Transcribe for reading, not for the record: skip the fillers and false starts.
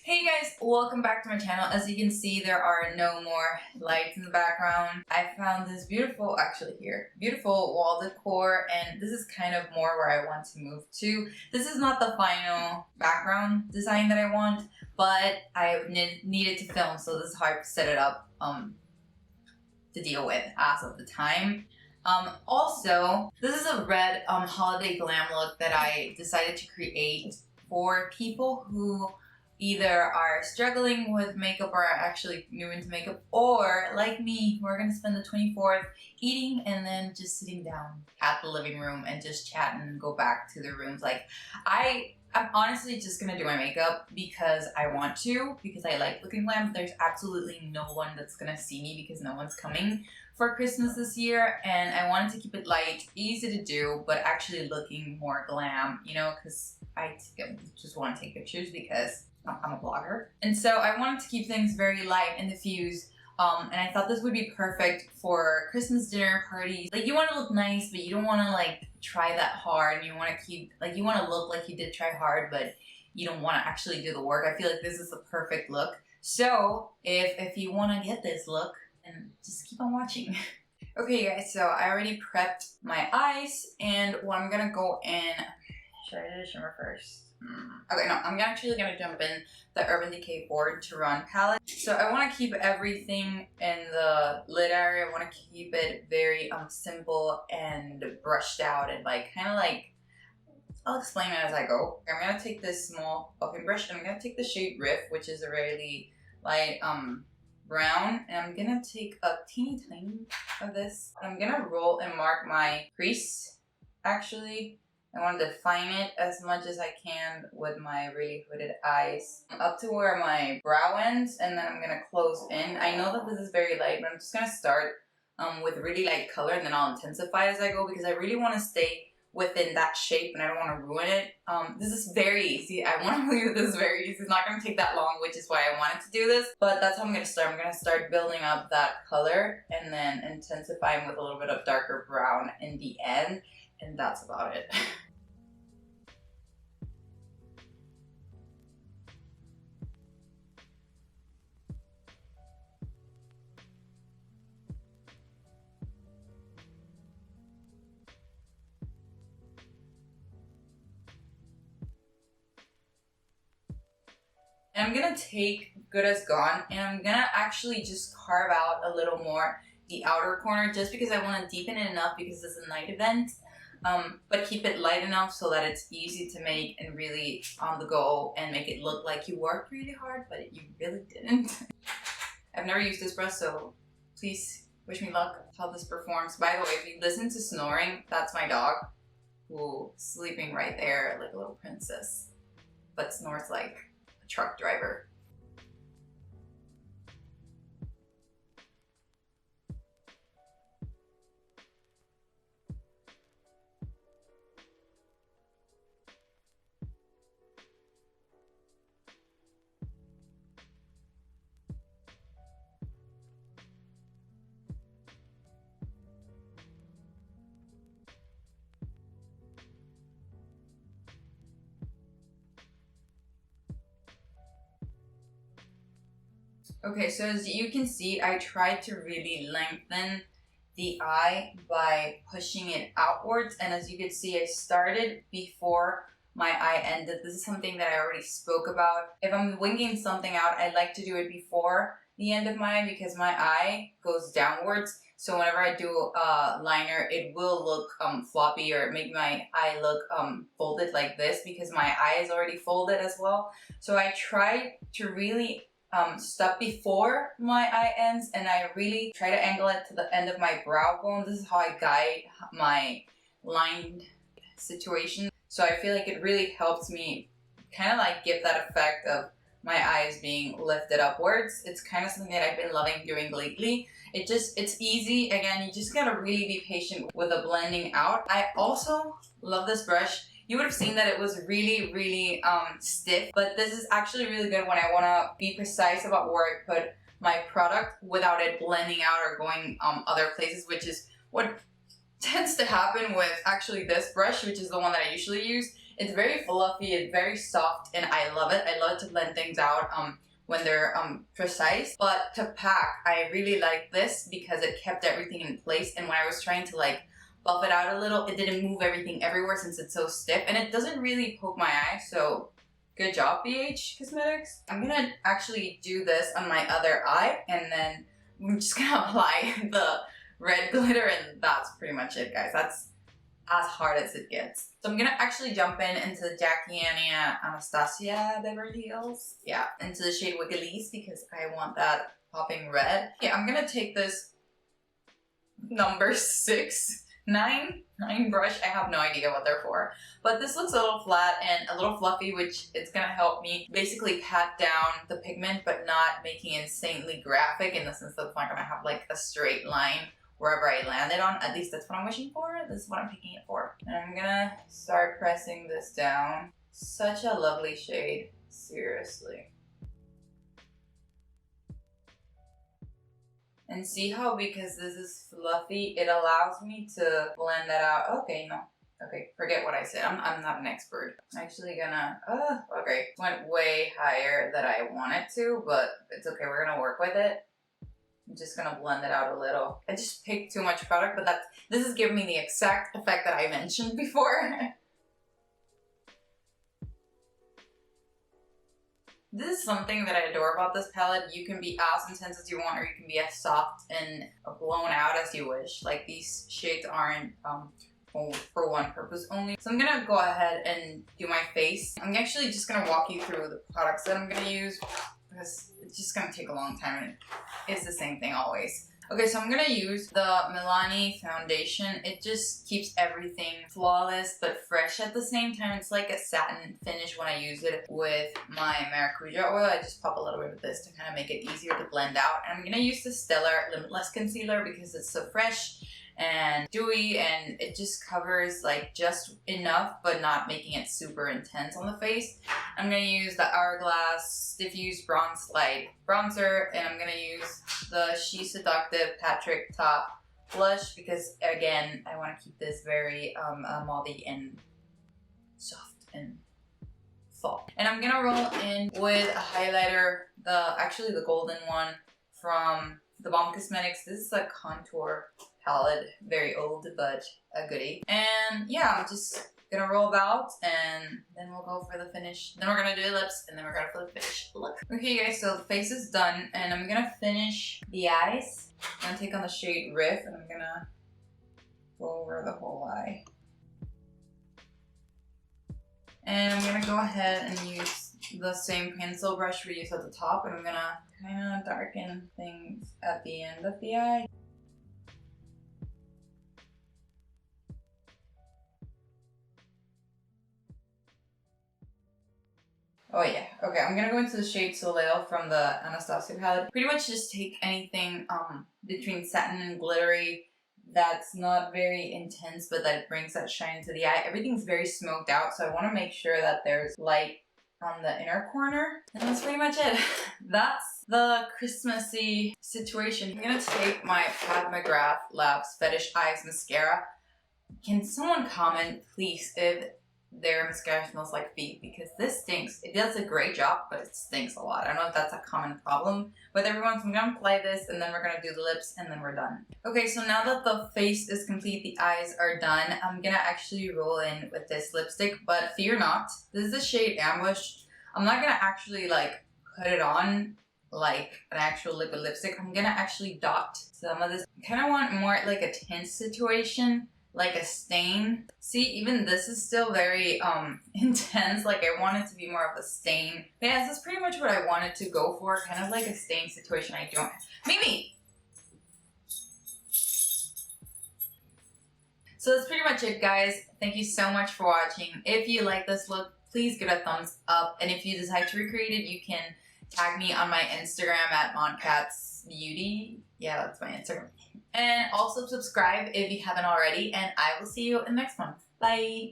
Hey guys, welcome back to my channel. As you can see, there are no more lights in the background. I found this beautiful wall decor, and this is kind of more where I want to move to. This is not the final background design that I want, but I needed to film, so this is how I set it up to deal with as of the time. Also, this is a red holiday glam look that I decided to create for people who either are struggling with makeup or are actually new into makeup, or like me, we're gonna spend the 24th eating and then just sitting down at the living room and just chatting and go back to the rooms. Like, I'm honestly just gonna do my makeup because I want to, because I like looking glam. There's absolutely no one that's gonna see me because no one's coming for Christmas this year, and I wanted to keep it light, easy to do, but actually looking more glam, you know, because I just want to take pictures because I'm a blogger. And so I wanted to keep things very light and diffuse. And I thought this would be perfect for Christmas dinner parties. Like, you want to look nice, but you don't want to like try that hard. And you want to keep, like, you want to look like you did try hard, but you don't want to actually do the work. I feel like this is the perfect look. So if you want to get this look, then just keep on watching. Okay guys, so I already prepped my eyes, and what I'm gonna go in, should I do the shimmer first? Okay, no, I'm actually gonna jump in the Urban Decay Born to Run palette. So I want to keep everything in the lid area. I want to keep it very simple and brushed out, and like kind of like, I'll explain it as I go. I'm gonna take this small buffing brush, and I'm gonna take the shade Riff, which is a really light brown, and I'm gonna take a teeny tiny of this. I'm gonna roll and mark my crease. Actually, I want to define it as much as I can with my really hooded eyes up to where my brow ends, and then I'm gonna close in. I know that this is very light, but I'm just gonna start with really light color, and then I'll intensify as I go, because I really want to stay within that shape and I don't want to ruin it. This is very easy. I want to leave this very easy. It's not going to take that long, which is why I wanted to do this. But that's how I'm going to start. I'm going to start building up that color and then intensifying with a little bit of darker brown in the end. And that's about it. And I'm gonna take Good as Gone, and I'm gonna actually just carve out a little more the outer corner, just because I want to deepen it enough, because it's a night event, but keep it light enough so that it's easy to make and really on the go, and make it look like you worked really hard, but you really didn't. I've never used this brush, so please wish me luck how this performs. By the way, if you listen to snoring, that's my dog, who's sleeping right there like a little princess, but snores like truck driver. Okay, so as you can see, I tried to really lengthen the eye by pushing it outwards, and as you can see, I started before my eye ended. This is something that I already spoke about. If I'm winging something out, I like to do it before the end of my eye, because my eye goes downwards. So whenever I do a liner, it will look floppy, or make my eye look folded like this, because my eye is already folded as well. So I tried to really stop before my eye ends, and I really try to angle it to the end of my brow bone. This is how I guide my lined situation. So I feel like it really helps me kind of like give that effect of my eyes being lifted upwards. It's kind of something that I've been loving doing lately. It's easy. Again, you just gotta really be patient with the blending out. I also love this brush. You would have seen that it was really, really stiff, but this is actually really good when I want to be precise about where I put my product without it blending out or going other places, which is what tends to happen with actually this brush, which is the one that I usually use. It's very fluffy, it's very soft, and I love it. I love it to blend things out when they're precise. But to pack, I really like this because it kept everything in place, and when I was trying to like buff it out a little, it didn't move everything everywhere since it's so stiff, and it doesn't really poke my eye, so good job, BH Cosmetics. I'm gonna actually do this on my other eye, and then I'm just gonna apply the red glitter, and that's pretty much it, guys. That's as hard as it gets. So I'm gonna actually jump into the Jackie Anastasia Beverly Hills. Yeah, into the shade Wigglies because I want that popping red. Yeah, I'm gonna take this number 9 brush. I have no idea what they're for. But this looks a little flat and a little fluffy, which it's gonna help me basically pat down the pigment but not making it insanely graphic in the sense that it's not gonna have like a straight line wherever I land it on. At least that's what I'm wishing for. This is what I'm picking it for. And I'm gonna start pressing this down. Such a lovely shade, seriously. And see how, because this is fluffy, it allows me to blend that out. Okay, no. Okay, forget what I said. I'm not an expert. I'm actually gonna, okay. Went way higher than I wanted to, but it's okay, we're gonna work with it. I'm just gonna blend it out a little. I just picked too much product, but this is giving me the exact effect that I mentioned before. This is something that I adore about this palette. You can be as intense as you want, or you can be as soft and blown out as you wish. Like, these shades aren't for one purpose only. So I'm gonna go ahead and do my face. I'm actually just gonna walk you through the products that I'm gonna use because it's just gonna take a long time and it's the same thing always. Okay, so I'm gonna use the Milani foundation. It just keeps everything flawless but fresh at the same time. It's like a satin finish when I use it with my maracuja oil. I just pop a little bit of this to kind of make it easier to blend out. And I'm gonna use the Stellar Limitless Concealer because it's so fresh and dewy, and it just covers like just enough but not making it super intense on the face. I'm gonna use the Hourglass Diffuse Bronze Light Bronzer, and I'm gonna use the She Seductive Patrick Top Blush because, again, I want to keep this very mauvey and soft and fall. And I'm gonna roll in with a highlighter, actually the golden one from the Balm Cosmetics. This is a contour palette, very old but a goodie. And yeah, I'm just gonna roll about and then we'll go for the finish. Then we're gonna do the lips and then we're gonna for the finish look. Okay guys, so the face is done and I'm gonna finish the eyes. I'm gonna take on the shade Riff and I'm gonna go over the whole eye. And I'm gonna go ahead and use the same pencil brush we used at the top, and I'm gonna kind of darken things at the end of the eye. Oh yeah, okay, I'm gonna go into the shade Soleil from the Anastasia palette. Pretty much just take anything between satin and glittery that's not very intense but that brings that shine to the eye. Everything's very smoked out, so I want to make sure that there's light on the inner corner. And that's pretty much it. That's the Christmassy situation. I'm gonna take my Pat McGrath Labs Fetish Eyes Mascara. Can someone comment, please, if their mascara smells like feet, because this stinks. It does a great job, but it stinks a lot. I don't know if that's a common problem with everyone, so I'm gonna apply this and then we're gonna do the lips and then we're done. Okay, so now that the face is complete, the eyes are done, I'm gonna actually roll in with this lipstick, but fear not. This is the shade Ambush. I'm not gonna actually like put it on like an actual liquid lipstick. I'm gonna actually dot some of this. I kind of want more like a tint situation, like a stain. See, even this is still very intense. Like, I want it to be more of a stain. But yeah, this is pretty much what I wanted to go for, kind of like a stain situation. I don't, Mimi! So that's pretty much it, guys. Thank you so much for watching. If you like this look, please give it a thumbs up. And if you decide to recreate it, you can tag me on my Instagram at MonCatsBeauty. Yeah, that's my Instagram. And also subscribe if you haven't already, and I will see you in the next one. Bye!